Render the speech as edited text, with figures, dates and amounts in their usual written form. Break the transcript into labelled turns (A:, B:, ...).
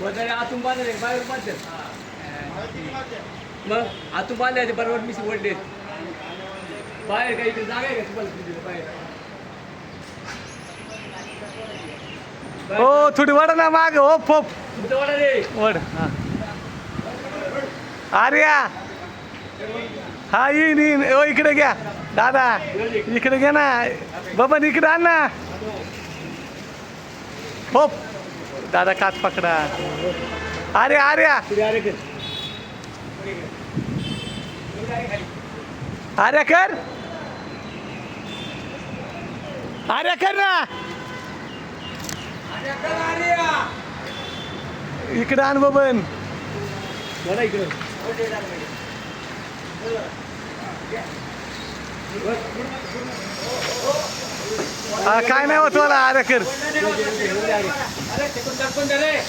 A: वगैरे आतून बांधले बाहेर बांधले मग आतून बांधायचे बरोबर मी ओढले बाहेर काही इकडे जागा आहे का तुम्हाला बाहेर
B: हो थोडी वड ना माग हो फोप
A: तुमचं वाडा रे
B: वड हा आर्या हा येईन येईन ओ इकडे घ्या दादा इकडे घ्या ना बाबा इकडे आण ना फोप दादा काच पकडा अरे आर्या
A: अरे कर
B: आर्या कर आर्या कर ना इकडे आण बबन
A: वाडा इकडे
B: काय नाही होत मला आर्या कर
A: अरे